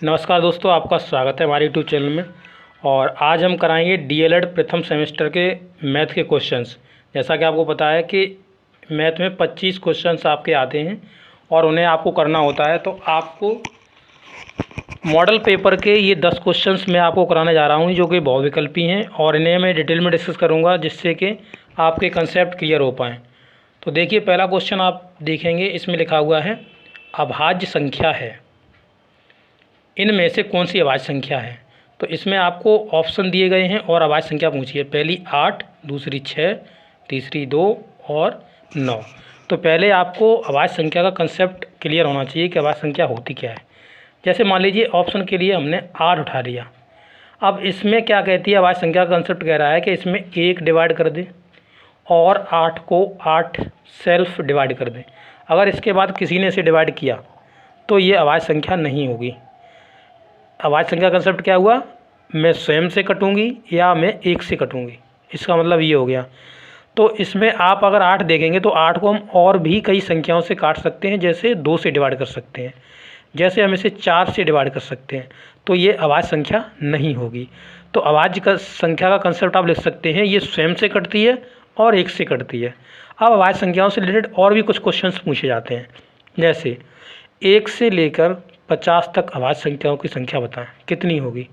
नमस्कार दोस्तों, आपका स्वागत है हमारे यूट्यूब चैनल में। और आज हम कराएंगे डीएलएड प्रथम सेमेस्टर के मैथ के क्वेश्चंस। जैसा कि आपको पता है कि मैथ में 25 क्वेश्चंस आपके आते हैं और उन्हें आपको करना होता है। तो आपको मॉडल पेपर के ये 10 क्वेश्चंस मैं आपको कराने जा रहा हूँ, जो कि बहुविकल्पी हैं और इन्हें मैं डिटेल में डिस्कस करूँगा, जिससे कि आपके कंसेप्ट क्लियर हो पाएँ। तो देखिए, पहला क्वेश्चन आप देखेंगे, इसमें लिखा हुआ है अभाज्य संख्या है, इनमें से कौन सी अभाज्य संख्या है। तो इसमें आपको ऑप्शन दिए गए हैं और अभाज्य संख्या पूछी है। पहली 8, दूसरी 6, तीसरी 2 और 9। तो पहले आपको अभाज्य संख्या का कंसेप्ट क्लियर होना चाहिए कि अभाज्य संख्या होती क्या है। जैसे मान लीजिए ऑप्शन के लिए हमने 8 उठा लिया। अब इसमें क्या कहती है, अभाज्य संख्या का कंसेप्ट कह रहा है कि इसमें 1 डिवाइड कर दें और 8 को 8 सेल्फ डिवाइड कर दें। अगर इसके बाद किसी ने इसे डिवाइड किया तो ये अभाज्य संख्या नहीं होगी। अभाज्य संख्या कंसेप्ट क्या हुआ, मैं स्वयं से कटूंगी या मैं 1 से कटूंगी, इसका मतलब ये हो गया। तो इसमें आप अगर 8 देखेंगे तो 8 को हम और भी कई संख्याओं से काट सकते हैं, जैसे 2 से डिवाइड कर सकते हैं, जैसे हम इसे 4 से डिवाइड कर सकते हैं। तो ये अभाज्य संख्या नहीं होगी। तो अभाज्य संख्या का कंसेप्ट आप लिख सकते हैं, ये स्वयं से कटती है और 1 से कटती है। अब अभाज्य संख्याओं से रिलेटेड और भी कुछ क्वेश्चंस पूछे जाते हैं, जैसे 1 से लेकर 50 तक अभाज्य संख्याओं की संख्या बताएं, कितनी होगी।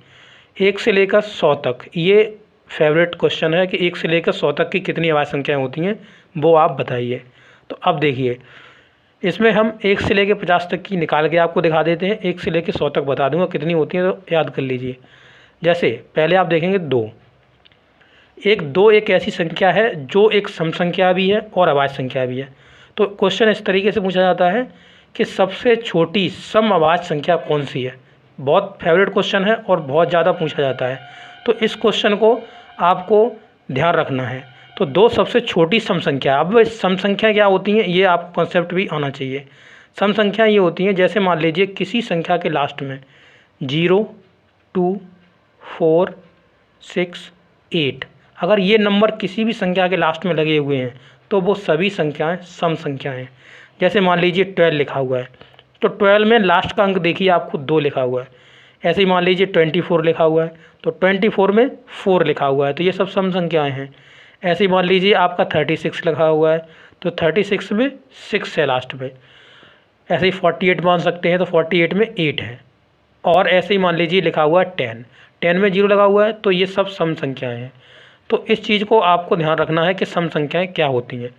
1 से लेकर 100 तक, ये फेवरेट क्वेश्चन है कि 1 से लेकर 100 तक की कितनी अभाज्य संख्याएं होती हैं, वो आप बताइए। तो अब देखिए, इसमें हम 1 से लेकर 50 तक की निकाल के आपको दिखा देते हैं। 1 से लेकर 100 तक बता दूंगा कितनी होती हैं, तो याद कर लीजिए। जैसे पहले आप देखेंगे 2 एक ऐसी संख्या है जो एक सम संख्या भी है और अभाज्य संख्या भी है। तो क्वेश्चन इस तरीके से पूछा जाता है कि सबसे छोटी सम अभाज्य संख्या कौन सी है। बहुत फेवरेट क्वेश्चन है और बहुत ज़्यादा पूछा जाता है। तो इस क्वेश्चन को आपको ध्यान रखना है। तो 2 सबसे छोटी सम संख्या। अब सम संख्या क्या होती हैं, ये आपको कॉन्सेप्ट भी आना चाहिए। सम संख्या ये होती हैं, जैसे मान लीजिए किसी संख्या के लास्ट में 0, 2, 4, 6, 8, अगर ये नंबर किसी भी संख्या के लास्ट में लगे हुए हैं तो वो सभी संख्याएं सम संख्याएं हैं। जैसे मान लीजिए 12 लिखा हुआ है, तो 12 में लास्ट का अंक देखिए आपको 2 लिखा हुआ है। ऐसे ही मान लीजिए 24 लिखा हुआ है, तो 24 में 4 लिखा हुआ है, तो ये सब सम संख्याएं हैं। ऐसे ही मान लीजिए आपका 36 लिखा हुआ है, तो 36 में 6 है लास्ट में। ऐसे ही 48 मान सकते हैं, तो 48 में 8 है। और ऐसे ही मान लीजिए लिखा हुआ है 10 में 0 लगा हुआ है, तो ये सब सम संख्याएँ हैं। तो इस चीज़ को आपको ध्यान रखना है कि सम संख्याएँ क्या होती हैं।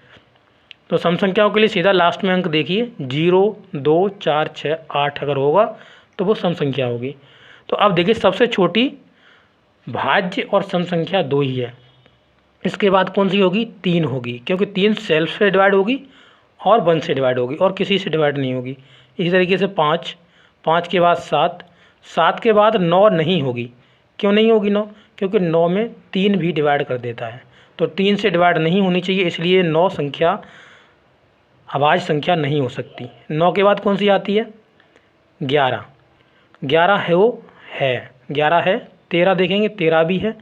तो सम संख्याओं के लिए सीधा लास्ट में अंक देखिए, 0, 2, 4, 6, 8 अगर होगा तो वो सम संख्या होगी। तो अब देखिए, सबसे छोटी भाज्य और सम संख्या 2 ही है। इसके बाद कौन सी होगी, 3 होगी, क्योंकि 3 सेल्फ से डिवाइड होगी और 1 से डिवाइड होगी और किसी से डिवाइड नहीं होगी। इसी तरीके से 5 के बाद 7 के बाद 9 नहीं होगी। क्यों नहीं होगी 9, क्योंकि 9 में 3 भी डिवाइड कर देता है, तो 3 से डिवाइड नहीं होनी चाहिए, इसलिए 9 संख्या अभाज्य संख्या नहीं हो सकती। 9 के बाद कौन सी आती है, 11 है, वो है 11 है। 13 देखेंगे, 13 भी है।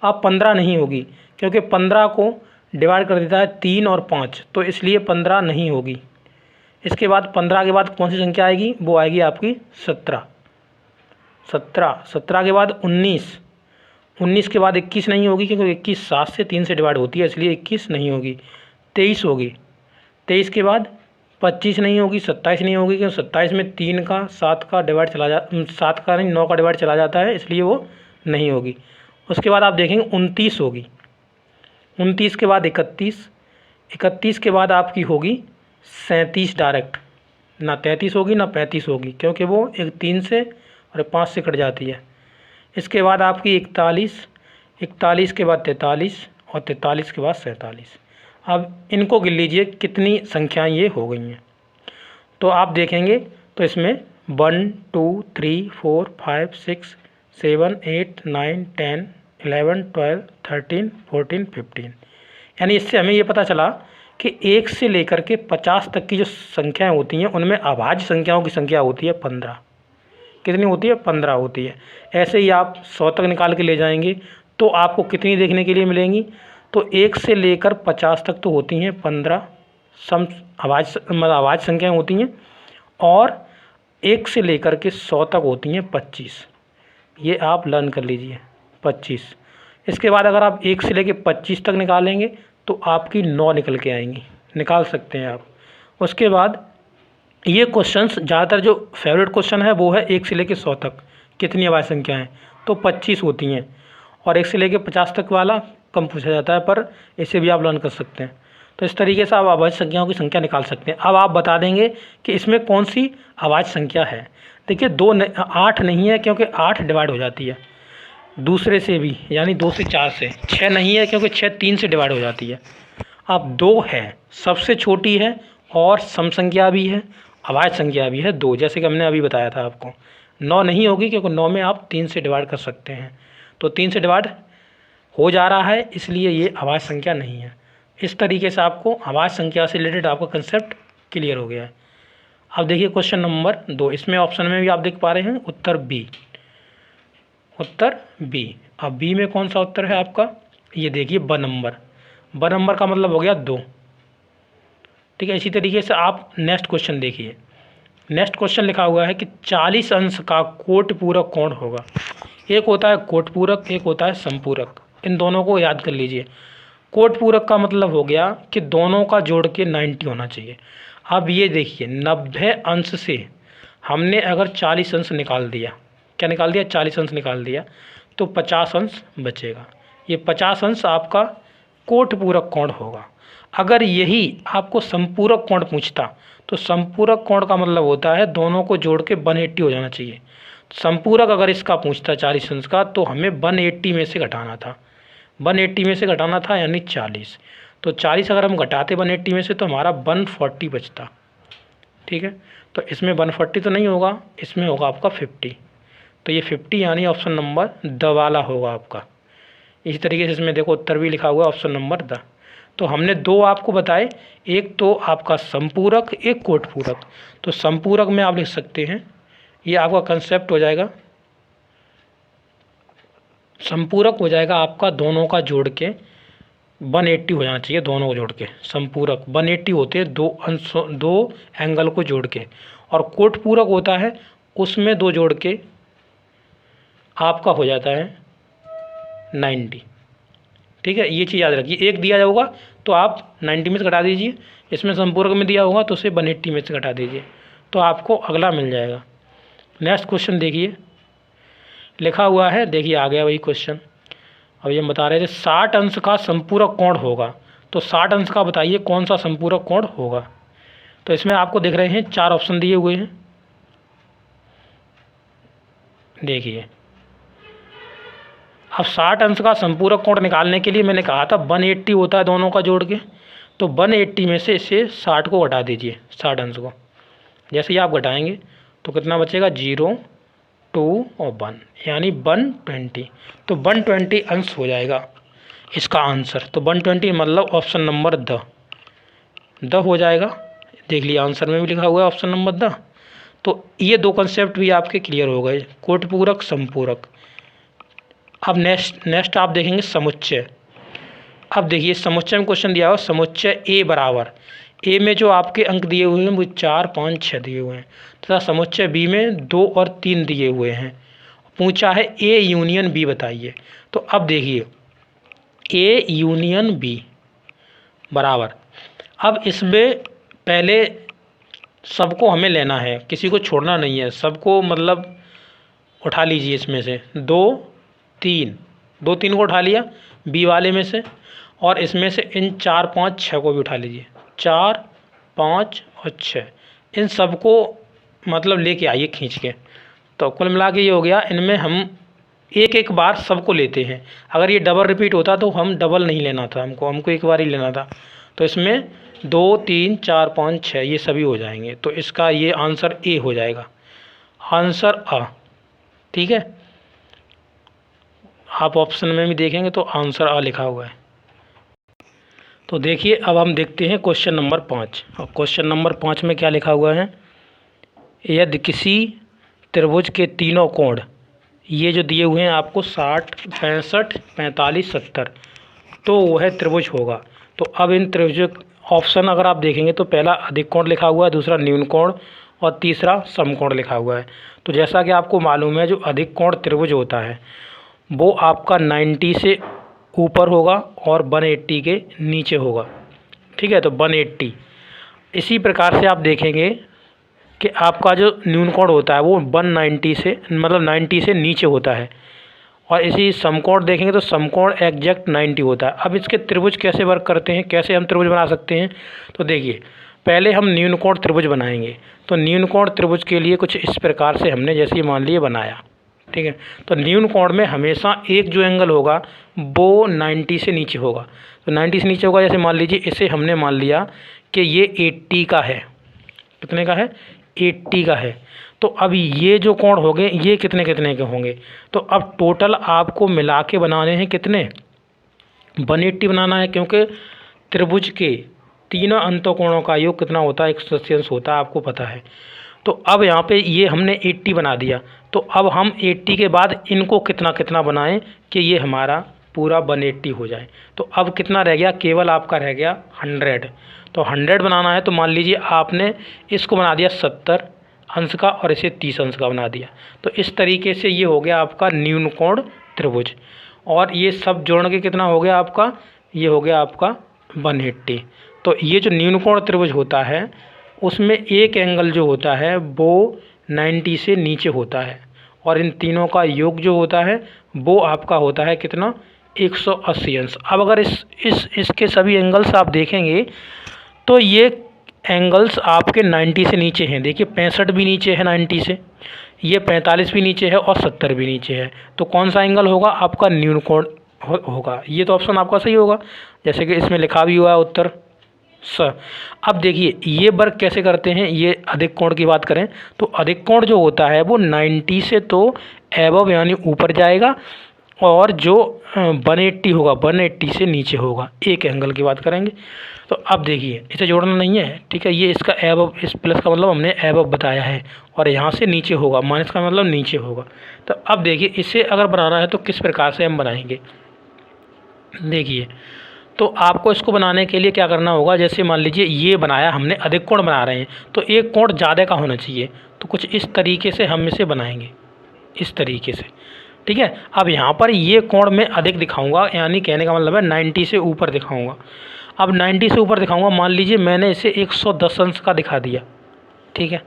अब 15 नहीं होगी, क्योंकि 15 को डिवाइड कर देता है 3 और 5, तो इसलिए 15 नहीं होगी। इसके बाद 15 के बाद कौन सी संख्या आएगी, वो आएगी आपकी 17 के बाद 19 के बाद 21 नहीं होगी, क्योंकि 21 7 से 3 से डिवाइड होती है, इसलिए 21 नहीं होगी। 23 होगी। 23 के बाद 25 नहीं होगी, 27 नहीं होगी, क्योंकि 27 में 3 का 7 का डिवाइड 7 का नहीं 9 का डिवाइड चला जाता है, इसलिए वो नहीं होगी। उसके बाद आप देखेंगे 29 होगी। 29 के बाद 31 के बाद आपकी होगी 37 डायरेक्ट, ना 33 होगी ना 35 होगी, क्योंकि वो 3 से और 5 से कट जाती है। इसके बाद आपकी 41 के बाद 43 और 43 के बाद 47। अब इनको गिन लीजिए कितनी संख्याएं ये हो गई हैं। तो आप देखेंगे तो इसमें 1, 2, 3, 4, 5, 6, 7, 8, 9, 10, 11, 12, 13, 14, 15। यानी इससे हमें ये पता चला कि 1 से लेकर के 50 तक की जो संख्याएं होती हैं उनमें अभाज्य संख्याओं की संख्या होती है 15। कितनी होती है, 15 होती है। ऐसे ही आप 100 तक निकाल के ले जाएंगे तो आपको कितनी देखने के लिए मिलेंगी, तो 1 से लेकर 50 तक तो होती हैं 15 सम अभाज्य संख्याएं होती हैं, और 1 से लेकर के 100 तक होती हैं 25, ये आप लर्न कर लीजिए 25। इसके बाद अगर आप 1 से लेकर 25 तक निकालेंगे तो आपकी 9 निकल के आएंगी, निकाल सकते हैं आप। उसके बाद ये क्वेश्चंस ज़्यादातर जो फेवरेट क्वेश्चन है वो है 1 से लेकर 100 तक कितनी अभाज्य संख्या हैं, तो 25 होती हैं। और 1 से लेकर 50 तक वाला कम पूछा जाता है, पर इसे भी आप लर्न कर सकते हैं। तो इस तरीके से आप अभाज्य संख्याओं की संख्या निकाल सकते हैं। अब आप बता देंगे कि इसमें कौन सी अभाज्य संख्या है। देखिए 8 नहीं है, क्योंकि 8 डिवाइड हो जाती है दूसरे से भी, यानी 2 से 4 से। 6 नहीं है, क्योंकि 6 3 से डिवाइड हो जाती है। अब 2 है, सबसे छोटी है और सम संख्या भी है, अभाज्य संख्या भी है 2, जैसे कि हमने अभी बताया था आपको। 9 नहीं होगी, क्योंकि 9 में आप 3 से डिवाइड कर सकते हैं, तो 3 से डिवाइड हो जा रहा है, इसलिए ये अभाज्य संख्या नहीं है। इस तरीके से आपको अभाज्य संख्या से रिलेटेड आपका कंसेप्ट क्लियर हो गया है। अब देखिए क्वेश्चन नंबर 2, इसमें ऑप्शन में भी आप देख पा रहे हैं उत्तर बी, उत्तर बी। अब बी में कौन सा उत्तर है आपका, ये देखिए ब नंबर। ब नंबर का मतलब हो गया 2, ठीक है। इसी तरीके से आप नेक्स्ट क्वेश्चन देखिए। नेक्स्ट क्वेश्चन लिखा हुआ है कि 40 अंश का कोटपूरक कौन होगा। एक होता है कोटपूरक, एक होता है समपूरक, इन दोनों को याद कर लीजिए। कोटपूरक का मतलब हो गया कि दोनों का जोड़ के 90 होना चाहिए। अब ये देखिए 90 अंश से हमने अगर 40 अंश निकाल दिया, क्या निकाल दिया, 40 अंश निकाल दिया, तो 50 अंश बचेगा। ये 50 अंश आपका कोटपूरक कोण होगा। अगर यही आपको संपूरक कोण पूछता तो संपूरक कोण का मतलब होता है दोनों को जोड़ के 180 हो जाना चाहिए। संपूरक अगर इसका पूछता 40 अंश का, तो हमें 180 में से घटाना था, 180 में से घटाना था, यानी 40। तो 40 अगर हम घटाते 180 में से तो हमारा 140 बचता, ठीक है। तो इसमें 140 तो नहीं होगा, इसमें होगा आपका 50। तो ये 50 यानी ऑप्शन नंबर द वाला होगा आपका। इसी तरीके से इसमें देखो उत्तर भी लिखा हुआ है ऑप्शन नंबर द। तो हमने 2 आपको बताए, एक तो आपका संपूरक, एक कोटपूरक। तो संपूरक में आप लिख सकते हैं, ये आपका कंसेप्ट हो जाएगा, संपूरक हो जाएगा आपका दोनों का जोड़ के 180 हो जाना चाहिए, दोनों को जोड़ के। संपूरक 180 होते हैं दो एंगल को जोड़ के। और कोटपूरक होता है उसमें 2 जोड़ के आपका हो जाता है 90, ठीक है। ये चीज़ याद रखिए, एक दिया होगा तो आप 90 में से घटा दीजिए, इसमें संपूरक में दिया होगा तो उसे 180 में से घटा दीजिए, तो आपको अगला मिल जाएगा। नेक्स्ट क्वेश्चन देखिए, लिखा हुआ है, देखिए आ गया वही क्वेश्चन। अब ये बता रहे थे 60 अंश का संपूरक कोण होगा। तो 60 अंश का बताइए कौन सा संपूरक कोण होगा। तो इसमें आपको दिख रहे हैं 4 ऑप्शन दिए हुए हैं, देखिए। अब 60 अंश का संपूरक कोण निकालने के लिए मैंने कहा था 180 होता है दोनों का जोड़ के, तो 180 में से इसे 60 को घटा दीजिए, 60 अंश को। जैसे ही आप घटाएंगे तो कितना बचेगा, 0, 2 और 1, यानी 120। तो 120 अंश हो जाएगा इसका आंसर। तो 120 मतलब ऑप्शन नंबर द हो जाएगा। देख लिया आंसर में भी लिखा हुआ है ऑप्शन नंबर द। तो ये 2 कंसेप्ट भी आपके क्लियर हो गए, कोटपूरक, संपूरक। अब नेक्स्ट आप देखेंगे समुच्चय। अब देखिए समुच्चय में क्वेश्चन दिया हुआ, समुच्चय ए बराबर, ए में जो आपके अंक दिए हुए हैं वो 4, 5, 6 दिए हुए हैं, तथा समुच्चय बी में 2 और 3 दिए हुए हैं। पूछा है ए यूनियन बी बताइए। तो अब देखिए ए यूनियन बी बराबर, अब इसमें पहले सबको हमें लेना है, किसी को छोड़ना नहीं है, सबको मतलब उठा लीजिए इसमें से 2, 3 को उठा लिया बी वाले में से, और इसमें से इन 4, 5, 6 को भी उठा लीजिए, 4, 5 और 6, इन सबको मतलब लेके आइए खींच के। तो कुल मिला के ये हो गया, इनमें हम एक बार सबको लेते हैं। अगर ये डबल रिपीट होता तो हम डबल नहीं लेना था, हमको एक बार ही लेना था। तो इसमें 2, 3, 4, 5, 6 ये सभी हो जाएंगे। तो इसका ये आंसर ए हो जाएगा, आंसर अ, ठीक है। आप ऑप्शन में भी देखेंगे तो आंसर अ लिखा हुआ है। तो देखिए अब हम देखते हैं क्वेश्चन नंबर 5। और क्वेश्चन नंबर 5 में क्या लिखा हुआ है, यदि किसी त्रिभुज के तीनों कोण, ये जो दिए हुए हैं आपको 60, 65, 45, 70, तो वह त्रिभुज होगा। तो अब इन त्रिभुज ऑप्शन अगर आप देखेंगे तो पहला अधिक कोण लिखा हुआ है, दूसरा न्यून कोण और तीसरा समकोण लिखा हुआ है। तो जैसा कि आपको मालूम है, जो अधिक कोण त्रिभुज होता है वो आपका 90 से ऊपर होगा और 180 के नीचे होगा। ठीक है, तो 180। इसी प्रकार से आप देखेंगे कि आपका जो न्यून कोण होता है वो 190 से मतलब 90 से नीचे होता है, और इसी समकोण देखेंगे तो समकोण एग्जैक्ट 90 होता है। अब इसके त्रिभुज कैसे वर्क करते हैं, कैसे हम त्रिभुज बना सकते हैं, तो देखिए पहले हम न्यून कोण त्रिभुज बनाएंगे। तो न्यून कोण त्रिभुज के लिए कुछ इस प्रकार से हमने जैसे मान लिए बनाया। ठीक है, तो न्यून कोण में हमेशा एक जो एंगल होगा वो 90 से नीचे होगा। तो 90 से नीचे होगा, जैसे मान लीजिए इसे हमने मान लिया कि ये 80 का है। कितने का है? 80 का है। तो अब ये जो कोण हो गए ये कितने कितने के होंगे, तो अब टोटल आपको मिला के बनाने हैं कितने, 180 बनाना है, क्योंकि त्रिभुज के तीनों अंतःकोणों का योग कितना होता है, 180 अंश होता है, आपको पता है। तो अब यहाँ पे ये हमने 80 बना दिया, तो अब हम 80 के बाद इनको कितना कितना बनाएं कि ये हमारा पूरा 180 हो जाए। तो अब कितना रह गया, केवल आपका रह गया 100। तो 100 बनाना है, तो मान लीजिए आपने इसको बना दिया 70 अंश का और इसे 30 अंश का बना दिया। तो इस तरीके से ये हो गया आपका न्यून कोण त्रिभुज, और ये सब जोड़ के कितना हो गया आपका, ये हो गया आपका 180। तो ये जो न्यून कोण त्रिभुज होता है उसमें एक एंगल जो होता है वो 90 से नीचे होता है, और इन तीनों का योग जो होता है वो आपका होता है कितना, 180 अंश। अब अगर इसके सभी एंगल्स आप देखेंगे तो ये एंगल्स आपके 90 से नीचे हैं। देखिए 65 भी नीचे है 90 से, ये 45 भी नीचे है और 70 भी नीचे है। तो कौन सा एंगल होगा, आपका न्यून कोण होगा। ये तो ऑप्शन आपका सही होगा, जैसे कि इसमें लिखा भी हुआ है उत्तर स। अब देखिए ये वर्क कैसे करते हैं, ये अधिक कोण की बात करें तो अधिक कोण जो होता है वो 90 से तो एबव यानी ऊपर जाएगा, और जो 180 होगा 180 से नीचे होगा। एक एंगल की बात करेंगे। तो अब देखिए इसे जोड़ना नहीं है, ठीक है, ये इसका एबव, इस प्लस का मतलब हमने एबव बताया है, और यहाँ से नीचे होगा, माइनस का मतलब नीचे होगा। तो अब देखिए इसे अगर बनाना है तो किस प्रकार से हम बनाएंगे। देखिए तो आपको इसको बनाने के लिए क्या करना होगा, जैसे मान लीजिए ये बनाया हमने, अधिक कोण बना रहे हैं तो एक कोण ज़्यादा का होना चाहिए। तो कुछ इस तरीके से हम इसे बनाएंगे, इस तरीके से। ठीक है, अब यहाँ पर ये कोण मैं अधिक दिखाऊंगा, यानी कहने का मतलब है 90 से ऊपर दिखाऊंगा। अब 90 से ऊपर दिखाऊंगा, मान लीजिए मैंने इसे 110 अंश का दिखा दिया। ठीक है,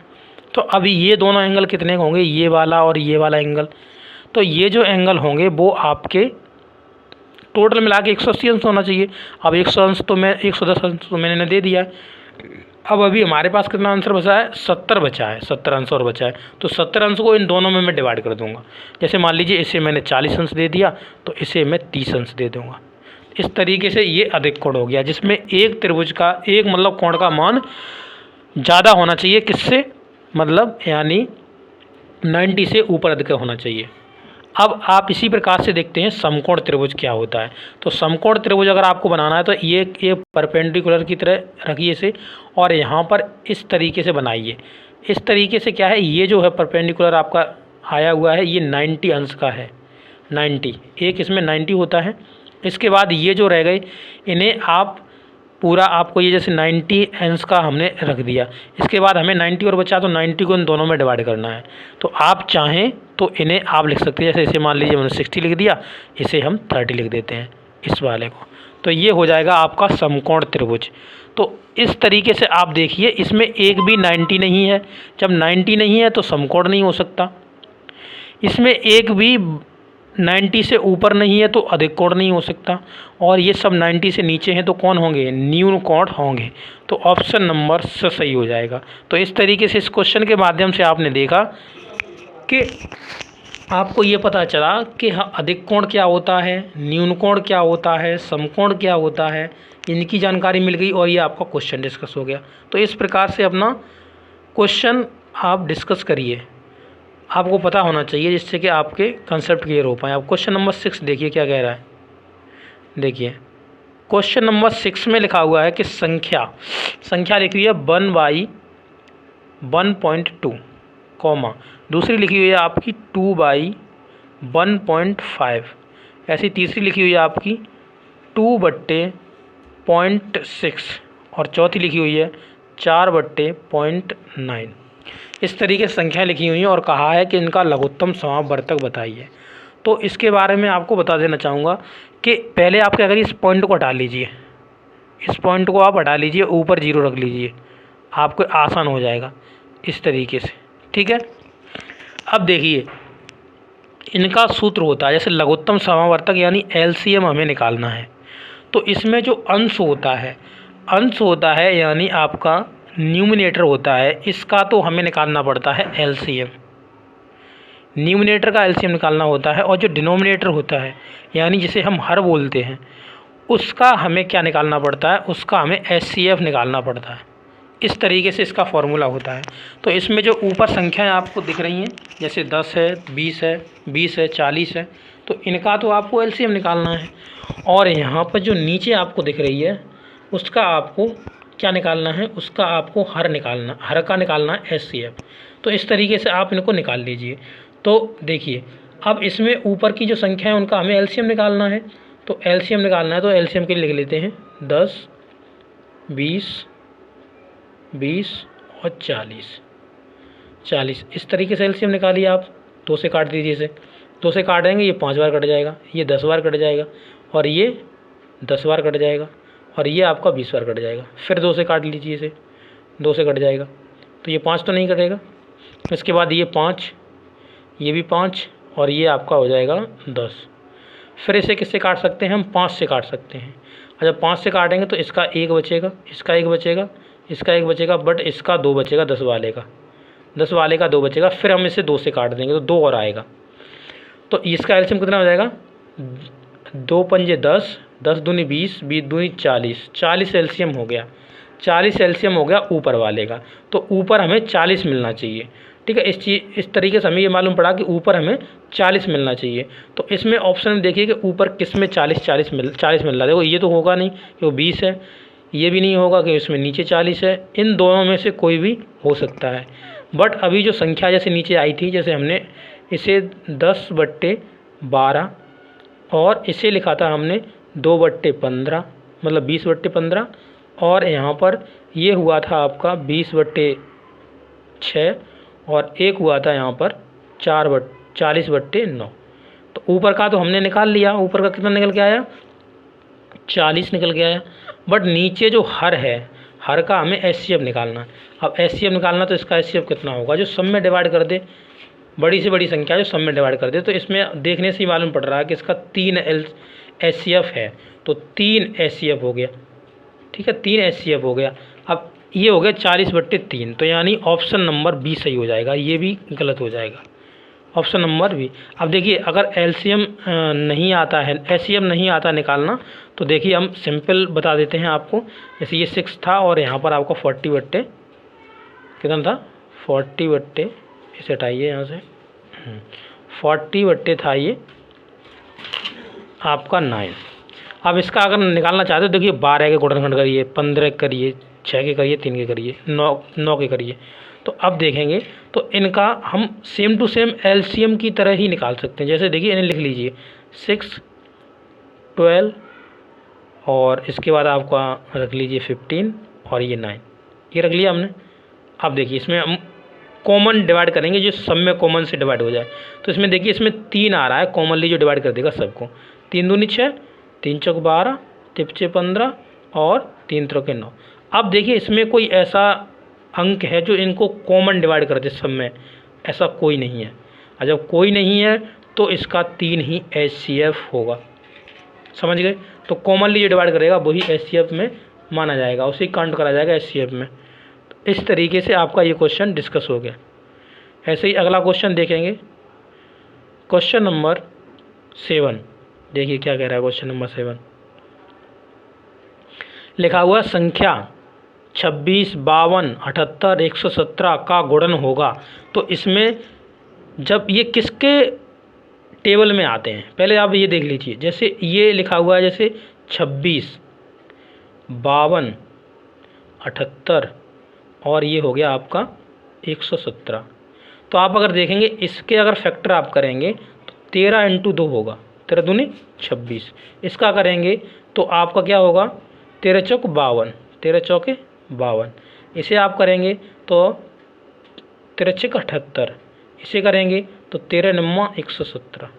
तो अभी ये दोनों एंगल कितने होंगे, ये वाला और ये वाला एंगल। तो ये जो एंगल होंगे वो आपके टोटल मिला के 180 अंश होना चाहिए। अब 100 अंश तो मैं 110 अंश तो मैंने दे दिया है। अब अभी हमारे पास कितना आंसर बचा है, 70 बचा है, 70 अंश और बचा है। तो 70 अंश को इन दोनों में मैं डिवाइड कर दूंगा। जैसे मान लीजिए इसे मैंने 40 अंश दे दिया, तो इसे मैं 30 अंश दे दूंगा। इस तरीके से ये अधिक कोण हो गया, जिसमें एक त्रिभुज का एक मतलब कोण का मान ज़्यादा होना चाहिए, किससे, मतलब यानी 90 से ऊपर अधिक होना चाहिए। अब आप इसी प्रकार से देखते हैं समकोण त्रिभुज क्या होता है। तो समकोण त्रिभुज अगर आपको बनाना है तो ये परपेंडिकुलर की तरह रखिए इसे, और यहाँ पर इस तरीके से बनाइए। इस तरीके से क्या है, ये जो है परपेंडिकुलर आपका आया हुआ है ये 90 अंश का है, 90, एक इसमें 90 होता है। इसके बाद ये जो रह गए इन्हें आप पूरा, आपको ये जैसे 90 अंश का हमने रख दिया, इसके बाद हमें 90 और बचा, तो 90 को इन दोनों में डिवाइड करना है। तो आप चाहें तो इन्हें आप लिख सकते हैं, जैसे इसे मान लीजिए मैंने 60 लिख दिया, इसे हम 30 लिख देते हैं इस वाले को। तो ये हो जाएगा आपका समकोण त्रिभुज। तो इस तरीके से आप देखिए, इसमें एक भी 90 नहीं है। जब 90 नहीं है तो समकोण नहीं हो सकता। इसमें एक भी 90 से ऊपर नहीं है तो अधिक कोण नहीं हो सकता, और ये सब 90 से नीचे हैं तो कौन होंगे, न्यून कोण होंगे। तो ऑप्शन नंबर स सही हो जाएगा। तो इस तरीके से इस क्वेश्चन के माध्यम से आपने देखा कि आपको ये पता चला कि अधिक कोण क्या होता है, न्यून कोण क्या होता है, समकोण क्या होता है, इनकी जानकारी मिल गई, और ये आपका क्वेश्चन डिस्कस हो गया। तो इस प्रकार से अपना क्वेश्चन आप डिस्कस करिए, आपको पता होना चाहिए, जिससे कि आपके कंसेप्ट क्लियर हो पाए। अब क्वेश्चन नंबर 6 देखिए क्या कह रहा है। देखिए क्वेश्चन नंबर 6 में लिखा हुआ है कि संख्या लिखी हुई है 1/1.2, कॉमा दूसरी लिखी हुई है आपकी 2/1.5, ऐसी तीसरी लिखी हुई है आपकी 2/0.6, और चौथी लिखी हुई है 4/0.9। इस तरीके से संख्या लिखी हुई हैं और कहा है कि इनका लघुत्तम समावर्तक बताइए। तो इसके बारे में आपको बता देना चाहूँगा कि पहले आप क्या करिए, इस पॉइंट को हटा लीजिए, इस पॉइंट को आप हटा लीजिए, ऊपर जीरो रख लीजिए, आपको आसान हो जाएगा इस तरीके से, ठीक है। अब देखिए इनका सूत्र होता है, जैसे लघुत्तम समावर्तक यानी एलसीएम हमें निकालना है, तो इसमें जो अंश होता है यानी आपका न्यूमिनेटर होता है, इसका तो हमें निकालना पड़ता है एलसीएम, न्यूमिनेटर का एलसीएम निकालना होता है। और जो डिनोमिनेटर होता है यानी जिसे हम हर बोलते हैं, उसका हमें क्या निकालना पड़ता है, उसका हमें एचसीएफ निकालना पड़ता है। इस तरीके से इसका फॉर्मूला होता है। तो इसमें जो ऊपर संख्याएं आपको दिख रही हैं, जैसे 10 है, 20 है, 20 है, 40 है, तो इनका तो आपको एलसीएम निकालना है। और यहाँ पर जो नीचे आपको दिख रही है, उसका आपको क्या निकालना है, उसका आपको हर का निकालना है एचसीएफ। तो इस तरीके से आप इनको निकाल लीजिए। तो देखिए अब इसमें ऊपर की जो संख्या है उनका हमें एलसीएम निकालना है, तो एलसीएम निकालना है, तो एलसीएम के लिए लिख लेते हैं 10, 20 और 40। इस तरीके से एलसीएम निकालिए आप। 2 से काट दीजिए इसे, 2 से काटेंगे ये 5 बार कट जाएगा, ये 10 बार कट जाएगा, और ये 10 बार कट जाएगा, और ये आपका 20 बार कट जाएगा। फिर 2 से काट लीजिए इसे, 2 से कट जाएगा, तो ये 5 तो नहीं कटेगा। इसके बाद ये 5, ये भी 5, और ये आपका हो जाएगा 10। फिर इसे किससे काट सकते हैं हम, 5 से काट सकते हैं। और जब 5 से काटेंगे तो इसका 1 बचेगा, इसका 1 बचेगा, इसका 1 बचेगा, बट इसका 2 बचेगा, 10 वाले का 2 बचेगा। फिर हम इसे 2 से काट देंगे तो 2 और आएगा। तो इसका एलसीएम कितना हो जाएगा, 2 पंजे 10, 10 दूनी 20, 20 दूनी 40, 40 एलसीएम हो गया। 40 एलसीएम हो गया ऊपर वाले का, तो ऊपर हमें 40 मिलना चाहिए, ठीक है। इस तरीके से हमें ये मालूम पड़ा कि ऊपर हमें 40 मिलना चाहिए। तो इसमें ऑप्शन में देखिए कि ऊपर किस में 40 मिल रहा है। देखो ये तो होगा नहीं कि वो 20 है, ये भी नहीं होगा कि इसमें नीचे 40 है। इन दोनों में से कोई भी हो सकता है। बट अभी जो संख्या जैसे नीचे आई थी, जैसे हमने इसे 10/12 और इसे लिखा था हमने 2/15, मतलब 20/15, और यहाँ पर ये हुआ था आपका 20/6, और एक हुआ था यहाँ पर 40/9। तो ऊपर का तो हमने निकाल लिया, ऊपर का कितना निकल के आया, 40 निकल के आया। बट नीचे जो हर है, हर का हमें एचसीएफ निकालना है। अब एचसीएफ निकालना, तो इसका एचसीएफ कितना होगा, जो सब में डिवाइड कर दे, बड़ी से बड़ी संख्या जो सब में डिवाइड कर दे। तो इसमें देखने से ही मालूम पड़ रहा है कि इसका 3 एचसीएफ है, तो 3 एचसीएफ हो गया, ठीक है, 3 एचसीएफ हो गया। अब ये हो गया 40/3, तो यानी ऑप्शन नंबर बी सही हो जाएगा, ये भी गलत हो जाएगा, ऑप्शन नंबर बी। अब देखिए अगर एलसीएम नहीं आता है, एचसीएफ नहीं आता निकालना, तो देखिए हम सिंपल बता देते हैं आपको। जैसे ये 6 था और यहाँ पर आपका 40 कितना था, 40 इसे हटाइए यहाँ से, 40 था ये आपका 9। अब इसका अगर निकालना चाहते हो, देखिए 12 के गुणनखंड करिए, 15 करिए, 6 के करिए, 3 के करिए, 9 के करिए। तो अब देखेंगे तो इनका हम सेम टू सेम एलसीएम की तरह ही निकाल सकते हैं। जैसे देखिए इन्हें लिख लीजिए 6, 12, और इसके बाद आपका रख लीजिए 15, और ये 9, ये रख लिया हमने। अब देखिए इसमें हम कॉमन डिवाइड करेंगे, जो सब में कॉमन से डिवाइड हो जाए। तो इसमें देखिए इसमें 3 आ रहा है कॉमनली, जो डिवाइड कर देगा सबको। 3 दूनी 6, 3 चौक 12, 3 5 15, और 3 3 9। अब देखिए इसमें कोई ऐसा अंक है जो इनको कॉमन डिवाइड कर दे सब में, ऐसा कोई नहीं है। और जब कोई नहीं है तो इसका 3 ही एचसीएफ होगा, समझ गए। तो कॉमनली जो डिवाइड करेगा वही एचसीएफ में माना जाएगा, उसे काउंट करा जाएगा एचसीएफ में। तो इस तरीके से आपका ये क्वेश्चन डिस्कस हो गया। ऐसे ही अगला क्वेश्चन देखेंगे, क्वेश्चन नंबर 7। देखिए क्या कह रहा है क्वेश्चन नंबर 7। लिखा हुआ संख्या 26, 52, 78, 117 का गुणन होगा। तो इसमें जब ये किसके टेबल में आते हैं, पहले आप ये देख लीजिए। जैसे ये लिखा हुआ है, जैसे 26, 52, 78, और ये हो गया आपका 117। तो आप अगर देखेंगे इसके अगर फैक्टर आप करेंगे तो 13 × 2 होगा, 13 दूनी 26। इसका करेंगे तो आपका क्या होगा, 13 चौक 52, 13 चौके 52। इसे आप करेंगे तो तिरछिक 78, इसे करेंगे तो 13 नम्मा 117।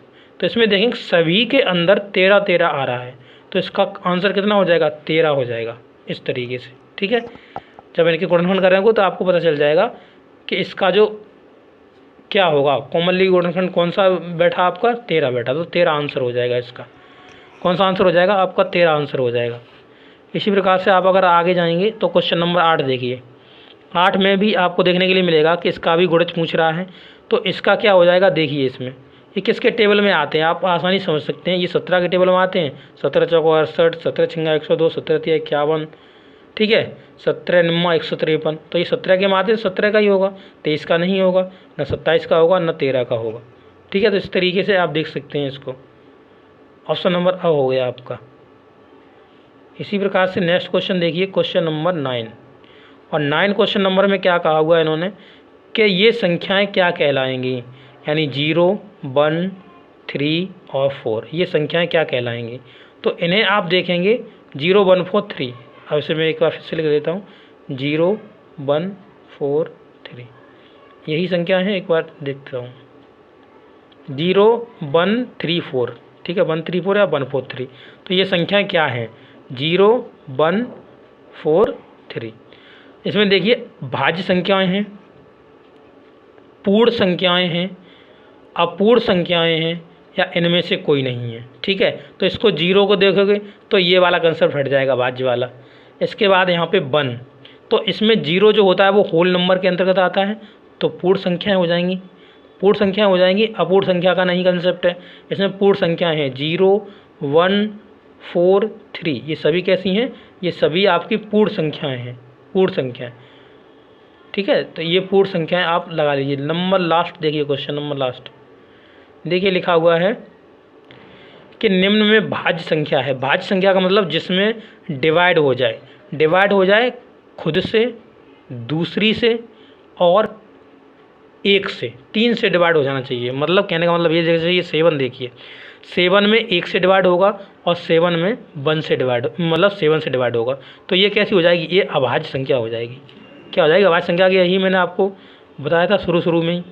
तो इसमें देखेंगे सभी के अंदर 13 13 आ रहा है, तो इसका आंसर कितना हो जाएगा, 13 हो जाएगा इस तरीके से। ठीक है, जब इनके गुणनखंड करेंगे तो आपको पता चल जाएगा कि इसका जो क्या होगा, कोमल गुणनखंड कौन सा बैठा आपका, 13 बैठा, तो 13 आंसर हो जाएगा इसका। कौन सा आंसर हो जाएगा आपका, 13 आंसर हो जाएगा। इसी प्रकार से आप अगर आगे जाएंगे तो क्वेश्चन नंबर 8 देखिए। 8 में भी आपको देखने के लिए मिलेगा कि इसका भी गुणज पूछ रहा है, तो इसका क्या हो जाएगा, देखिए इसमें ये किसके टेबल में आते हैं, आप आसानी समझ सकते हैं। ये 17 के टेबल में आते हैं, 17 चौको 68, 17 छिंगा 102, 17 तिया 51, ठीक है, 17 नम्मा 153। तो ये 17 के में आते हैं, 17 का ही होगा, 23 का नहीं होगा, न 27 का होगा, न 13 का होगा। ठीक है, तो इस तरीके से आप देख सकते हैं इसको। ऑप्शन नंबर अ हो गया आपका। इसी प्रकार से नेक्स्ट क्वेश्चन देखिए, क्वेश्चन नंबर 9। और 9 क्वेश्चन नंबर में क्या कहा हुआ है इन्होंने कि ये संख्याएं क्या कहलाएंगी, यानी 0, 1, 3 और 4, ये संख्याएं क्या कहलाएंगी। तो इन्हें आप देखेंगे 0, 1, 4, 3। अब इसे मैं एक बार फिर से लिख देता हूँ, 0, 1, 4, 3, यही संख्या है। एक बार देखता हूँ, 0, 1, 3, 4, ठीक है, 1, 3, 4 या 1, 4, 3। तो ये संख्याएं क्या हैं, 0, 1, 4, 3। इसमें देखिए भाज्य संख्याएं हैं, पूर्ण संख्याएं हैं, अपूर्ण संख्याएं हैं, या इनमें से कोई नहीं है। ठीक है, तो इसको 0 को देखोगे तो ये वाला कंसेप्ट हट जाएगा, भाज्य वाला। इसके बाद यहाँ पे 1, तो इसमें 0 जो होता है वो होल नंबर के अंतर्गत आता है, तो पूर्ण संख्याएं हो जाएंगी, पूर्ण संख्याएं हो जाएंगी। अपूर्ण संख्या का नहीं कंसेप्ट है, इसमें पूर्ण संख्याएं हैं 0, 1, 4, 3, ये सभी कैसी हैं, ये सभी आपकी पूर्ण संख्याएं हैं, पूर्ण संख्याएं। ठीक है, तो ये पूर्ण संख्याएं आप लगा लीजिए। नंबर लास्ट देखिए, क्वेश्चन नंबर लास्ट देखिए, लिखा हुआ है कि निम्न में भाज्य संख्या है। भाज्य संख्या का मतलब जिसमें डिवाइड हो जाए, डिवाइड हो जाए खुद से, दूसरी से और एक से, 3 से डिवाइड हो जाना चाहिए। मतलब कहने का मतलब ये, जैसे ये 7 देखिए, 7 में 1 से डिवाइड होगा और 7 में 1 से डिवाइड, मतलब 7 से डिवाइड होगा। तो ये कैसी हो जाएगी, ये अभाज्य संख्या हो जाएगी। क्या हो जाएगी, अभाज्य संख्या की, यही मैंने आपको बताया था शुरू में ही।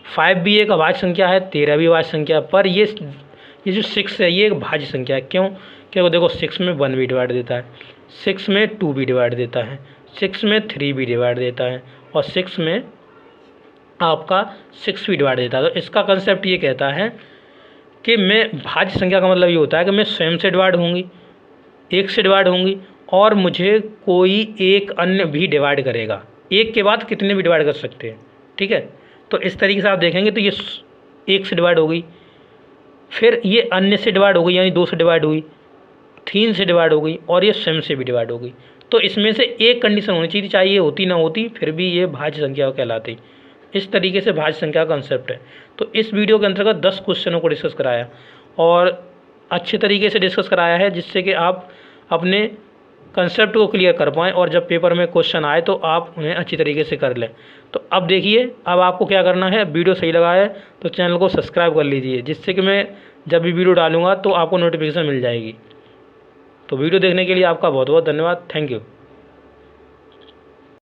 5 भी एक अभाज्य संख्या है, 13 भी अभाज्य संख्या है, पर ये जो 6 है ये एक भाज्य संख्या है। क्यों, क्योंकि देखो 6 में 1 भी डिवाइड देता है, 6 में 2 भी डिवाइड देता है, 6 में 3 भी डिवाइड देता है, और 6 में आपका 6 भी डिवाइड देता है। तो इसका कंसेप्ट ये कहता है कि मैं, भाज्य संख्या का मतलब ये होता है कि मैं स्वयं से डिवाइड होंगी, 1 से डिवाइड होंगी, और मुझे कोई एक अन्य भी डिवाइड करेगा। एक के बाद कितने भी डिवाइड कर सकते हैं। ठीक है, तो इस तरीके से आप देखेंगे तो ये 1 से डिवाइड हो गई, फिर ये अन्य से डिवाइड हो गई, यानी 2 से डिवाइड हुई, 3 से डिवाइड हो गई, और ये स्वयं से भी डिवाइड हो गई। तो इसमें से एक कंडीशन होनी चाहिए, चाहिए होती ना होती, फिर भी ये भाज्य संख्या कहलाती। इस तरीके से भाज्य संख्या का कंसेप्ट है। तो इस वीडियो के अंतर्गत 10 क्वेश्चनों को डिस्कस कराया, और अच्छे तरीके से डिस्कस कराया है, जिससे कि आप अपने कंसेप्ट को क्लियर कर पाएँ, और जब पेपर में क्वेश्चन आए तो आप उन्हें अच्छी तरीके से कर लें। तो अब देखिए, अब आपको क्या करना है, वीडियो सही लगा है तो चैनल को सब्सक्राइब कर लीजिए, जिससे कि मैं जब भी वीडियो डालूंगा तो आपको नोटिफिकेशन मिल जाएगी। तो वीडियो देखने के लिए आपका बहुत बहुत धन्यवाद। Thank you.